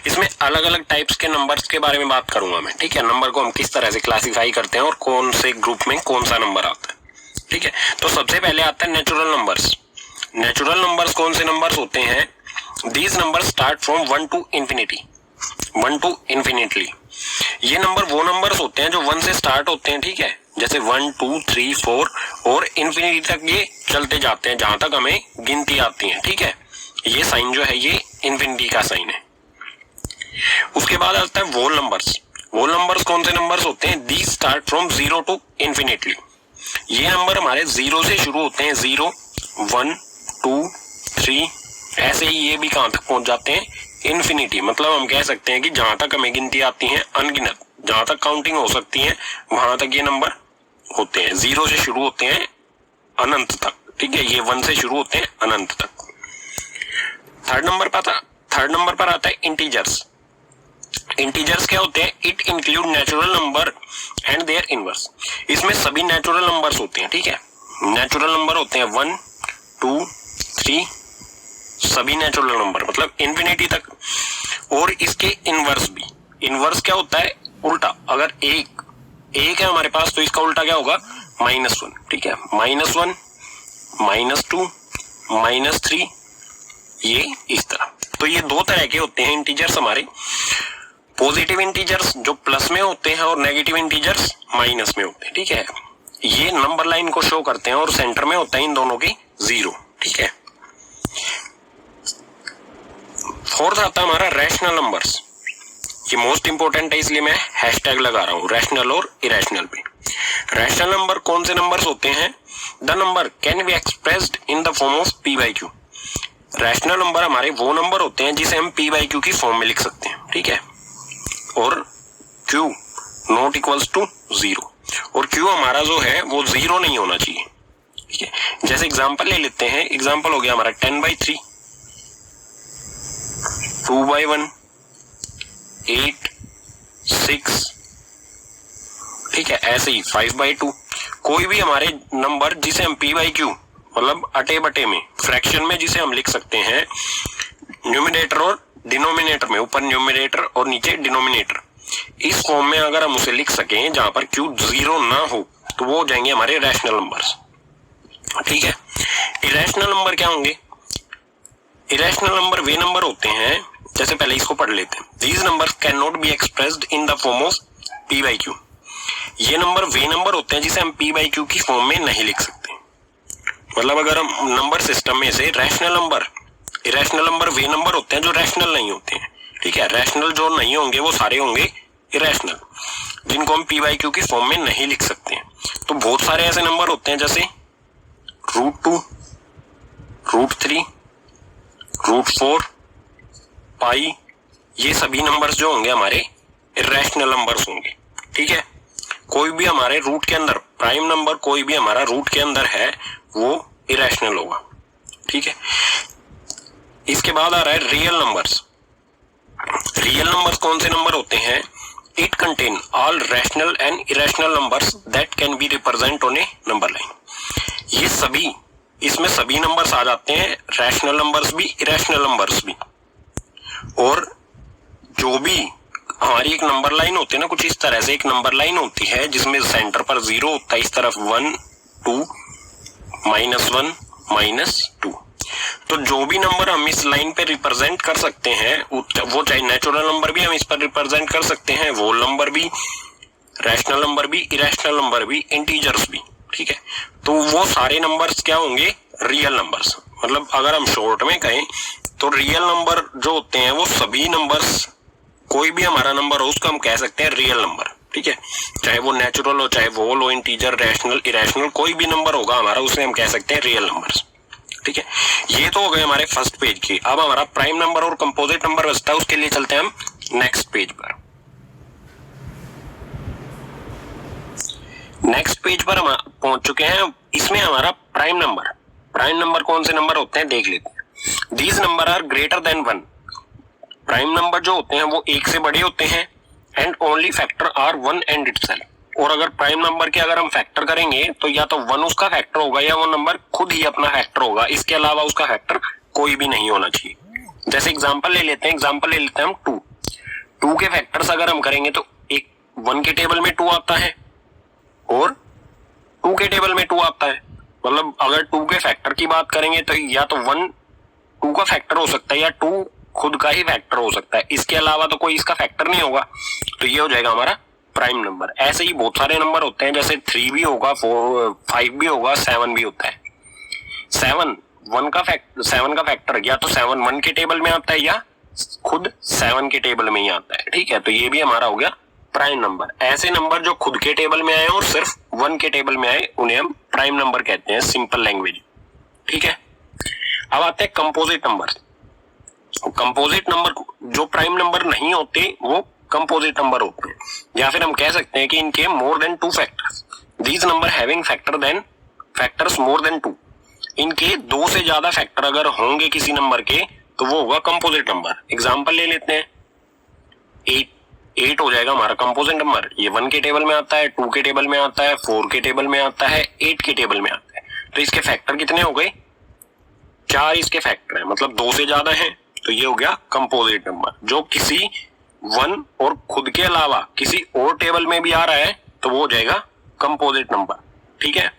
इसमें अलग अलग टाइप्स के नंबर्स के बारे में बात करूंगा मैं, ठीक है। नंबर को हम किस तरह से क्लासिफाई करते हैं और कौन से ग्रुप में कौन सा नंबर आता है, ठीक है। तो सबसे पहले आता है नेचुरल नंबर्स। नेचुरल नंबर्स कौन से नंबर्स होते हैं? These numbers start from 1 to infinity, 1 to infinitely. ये नंबर वो नंबर्स होते हैं जो 1 से स्टार्ट होते हैं, ठीक है। जैसे 1 2 3 4 और इंफिनिटी तक ये चलते जाते हैं जहां तक हमें गिनती आती है, ठीक है। ये साइन जो है ये इंफिनिटी का साइन है। उसके बाद आता है वोल नंबर्स। वोल नंबर्स कौन से नंबर्स होते हैं? These start from 0 to infinitely. ये नंबर हमारे 0 से शुरू होते हैं, 0 1 2 3, ऐसे ही ये भी कहां तक पहुंच जाते हैं? इंफिनिटी। मतलब हम कह सकते हैं कि जहां तक हमें गिनती आती है अनगिनत, जहां तक काउंटिंग हो सकती है वहां तक ये नंबर होते हैं। 0 से शुरू होते हैं अनंत तक, ठीक है। ये 1 से शुरू होते हैं अनंत तक। थर्ड नंबर पर आता है इंटीजर्स। इंटीजर्स क्या होते हैं? It include natural number and their inverse. इसमें सभी नेचुरल नंबर्स होते हैं, ठीक है। नेचुरल नंबर होते हैं 1 2 3, सभी नेचुरल नंबर मतलब इंफिनिटी तक। और इसके इनवर्स भी। इनवर्स क्या होता है? उल्टा। अगर एक है हमारे पास तो इसका उल्टा क्या होगा? -1, ठीक है। -1 -2 -3, ये इस तरह। तो ये दो तरह के होते हैं इंटीजर्स हमारे। पॉजिटिव इंटीजर्स जो प्लस में होते हैं और नेगेटिव इंटीजर्स माइनस में होते हैं, ठीक है। ये नंबर लाइन को शो करते हैं और सेंटर में होता है इन दोनों के 0, ठीक है। फोर्थ आता है हमारा रैशनल नंबर्स। ये मोस्ट इंपोर्टेंट है इसलिए मैं हैशटैग लगा रहा हूं, रैशनल और इरेशनल पे। रैशनल नंबर कौन से नंबर्स होते हैं? The number can be expressed in the form of p/q। Rational number हमारे वो नंबर होते हैं जिसे हम p/q की फॉर्म में लिख सकते हैं, ठीक है। और q नॉट इक्वल्स टू 0, और q हमारा जो है वो 0 नहीं होना चाहिए, ठीक है। जैसे एग्जांपल ले लेते हैं। एग्जांपल हो गया हमारा 10/3, 2/1, 8 6, ठीक है। ऐसे ही 5/2। कोई भी हमारे नंबर जिसे हम p/q मतलब अटे बटे में, फ्रैक्शन में जिसे हम लिख सकते हैं न्यूमिनेटर और डिनोमिनेटर में, ऊपर न्यूमिनेटर और नीचे डिनोमिनेटर, इस फॉर्म में अगर हम उसे लिख सकें जहां पर q 0 ना हो तो वो हो जाएंगे हमारे रैशनल नंबर्स, ठीक है। इरेशनल नंबर क्या होंगे? इरेशनल नंबर वे नंबर होते हैं, जैसे पहले इसको पढ़ लेते हैं। These numbers can not be expressed in the form of p/q। ये नंबर वे नंबर होते हैं जिसे हम p/q की फॉर्म में नहीं लिख सकते। मतलब अगर हम नंबर सिस्टम में से रैशनल नंबर, इरेशनल नंबर वे नंबर होते हैं जो रैशनल नहीं होते हैं, ठीक है। रैशनल जो नहीं होंगे वो सारे होंगे इरेशनल, जिनको हम p/q की फॉर्म में नहीं लिख सकते हैं। तो बहुत सारे ऐसे नंबर होते हैं जैसे √2, √3, √4, पाई, ये सभी नंबर्स जो होंगे हमारे इरेशनल नंबर्स होंगे, ठीक है। कोई भी हमारे रूट के अंदर, प्राइम नंबर कोई भी हमारा रूट के अंदर है वो इरेशनल होगा, ठीक है। इसके बाद आ रहा है रियल नंबर्स। रियल नंबर्स कौन से नंबर होते हैं? It contain all rational and irrational numbers that can be represent on A number line. ये सभी, इसमें सभी नंबर्स आ जाते हैं, रैशनल नंबर्स भी इरेशनल नंबर्स भी। और जो भी हमारी एक नंबर लाइन होती है ना, कुछ इस तरह से एक नंबर लाइन होती है जिसमें सेंटर पर 0 होता है, इस तरफ 1 2 -1 -2। तो जो भी नंबर हम इस लाइन पे रिप्रेजेंट कर सकते हैं वो चाहे नेचुरल नंबर भी हम इस पर रिप्रेजेंट कर सकते हैं, वोल नंबर भी, रैशनल नंबर भी, इरेशनल नंबर भी, इंटीजर्स भी, ठीक है। तो वो सारे नंबर्स क्या होंगे? Real numbers. मतलब अगर हम शॉर्ट में कहें तो रियल नंबर जो होते हैं वो सभी नंबर्स, कोई भी हमारा नंबर हो उसको हम कह सकते हैं रियल नंबर, ठीक है। चाहे वो नेचुरल हो, चाहे वोल हो, इंटीजर, रैशनल, इरेशनल, कोई भी नंबर होगा हमारा उसे हम कह सकते हैं रियल नंबर्स, ठीक है। ये तो हो गए हमारे फर्स्ट पेज की। अब हमारा प्राइम नंबर और कंपोजिट नंबर बचता है, उसके लिए चलते हैं हम नेक्स्ट पेज पर। नेक्स्ट पेज पर हम पहुंच चुके हैं। इसमें हमारा प्राइम नंबर कौन से नंबर होते हैं देख लेते हैं। These number are greater than 1। Prime number जो होते हैं वो 1 से बड़े होते हैं and only factor are 1 and itself. और अगर प्राइम नंबर के अगर हम फैक्टर करेंगे तो या तो 1 उसका फैक्टर होगा या वो नंबर खुद ही अपना फैक्टर होगा, इसके अलावा उसका फैक्टर कोई भी नहीं होना चाहिए। जैसे एग्जांपल ले लेते हैं हम 2। 2 के फैक्टर्स अगर हम करेंगे तो एक 1 के टेबल में 2 आता है और 2 के टेबल में 2 आता है। मतलब अगर 2 के फैक्टर की बात करेंगे तो या तो 1 2 का फैक्टर हो सकता है या 2 खुद का ही फैक्टर हो सकता है, इसके अलावा तो कोई इसका फैक्टर नहीं होगा। तो ये हो जाएगा हमारा प्राइम नंबर। ऐसे ही बहुत सारे नंबर होते हैं, जैसे 3 भी होगा, 4 5 भी होगा, 7 भी होता है। 7 का फैक्टर या तो 7 1 के टेबल में आता है या खुद 7 के टेबल में ही आता है, ठीक है। तो ये भी हमारा हो गया प्राइम नंबर। ऐसे नंबर जो खुद के टेबल में आए और सिर्फ 1 के टेबल में आए उन्हें हम प्राइम नंबर कहते हैं, सिंपल लैंग्वेज, ठीक है। अब आते हैं कंपोजिट नंबर। कंपोजिट नंबर जो प्राइम नंबर नहीं होते वो कंपोजिट नंबर होते हैं, या फिर हम कह सकते हैं कि इनके more than 2 factors, these number having factors more than 2। इनके 2 से ज्यादा फैक्टर अगर होंगे किसी नंबर के तो वो होगा कंपोजिट नंबर। एग्जांपल ले लेते हैं, 8 हो जाएगा हमारा कंपोजिट नंबर। ये 1 के टेबल में आता है, 2 के टेबल में आता है, 4 के टेबल में आता है, 8 के टेबल में आता है। तो इसके फैक्टर कितने हो गए? 4 इसके फैक्टर है, मतलब 2 से ज्यादा है। तो ये हो गया कंपोजिट नंबर। जो किसी 1 और खुद के अलावा किसी और टेबल में भी आ रहा है तो वो हो जाएगा कंपोजिट नंबर, ठीक है।